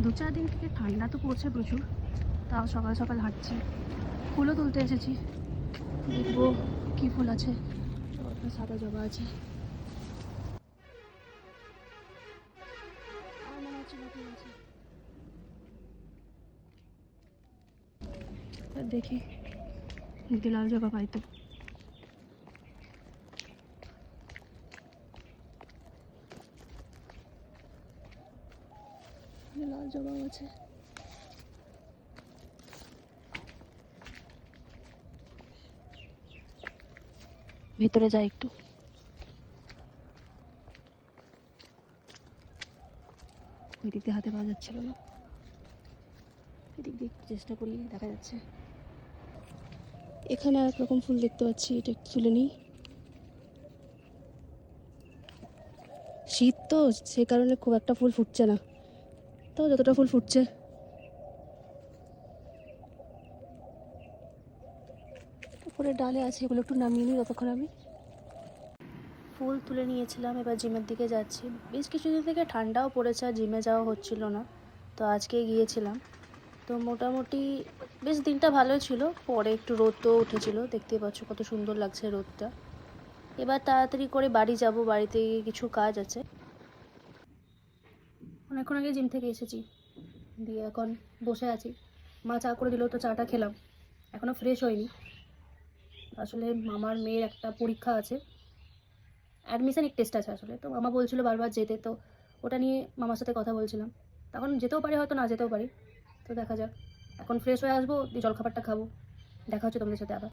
দু-চার দিন থেকে ঠান্ডা তো পড়ছে প্রচুর, তাও সকাল সকাল হাঁটছি। ফুলও তুলতে এসেছি, দেখবো কী ফুল আছে। সাদা জবা আছে, আর মনে হচ্ছে নতুন আছে। দেখি যদি লাল জবা পাই তো। লাল জবাও আছে। ভিতরে যাই একটু। ওই দিক দিয়ে হাতে পাওয়া যাচ্ছিল না, এদিক দিয়ে একটু চেষ্টা করি, দেখা যাচ্ছে। এখানে আর রকম ফুল দেখতে পাচ্ছি, এটা একটু তুলে নিই। শীত তো, সে কারণে খুব একটা ফুল ফুটছে না, তো যতটা ফুল ফুটছে। উপরে ডালে আছে, এগুলো একটু নামিয়ে নিই ততক্ষণ আমি। ফুল তুলে নিয়েছিলাম, এবার জিমের দিকে যাচ্ছি। বেশ কিছুদিন থেকে ঠান্ডাও পড়েছে আর জিমে যাওয়া হচ্ছিল না, তো আজকে গিয়েছিলাম। তো মোটামুটি বেশ দিনটা ভালোই ছিল, পরে একটু রোদ তো উঠেছিল, দেখতেই পাচ্ছ কত সুন্দর লাগছে রোদটা। এবার তাড়াতাড়ি করে বাড়ি যাব, বাড়িতে গিয়ে কিছু কাজ আছে। অনেকক্ষণ আগে জিম থেকে এসেছি, দিয়ে এখন বসে আছি। মা চা করে দিল, তো চাটা খেলাম। এখনও ফ্রেশ হয়নি, আসলে মামার মেয়ের একটা পরীক্ষা আছে, অ্যাডমিশন টেস্ট আছে আসলে। তো মামা বলছিল বারবার যেতে, তো ওটা নিয়ে মামার সাথে কথা বলছিলাম। তখন যেতেও পারি, হয়তো না যেতেও পারি, তো দেখা যাক। এখন ফ্রেশ হয়ে আসবো, দিয়ে জলখাবারটা খাবো। দেখা হচ্ছে তোমাদের সাথে আবার।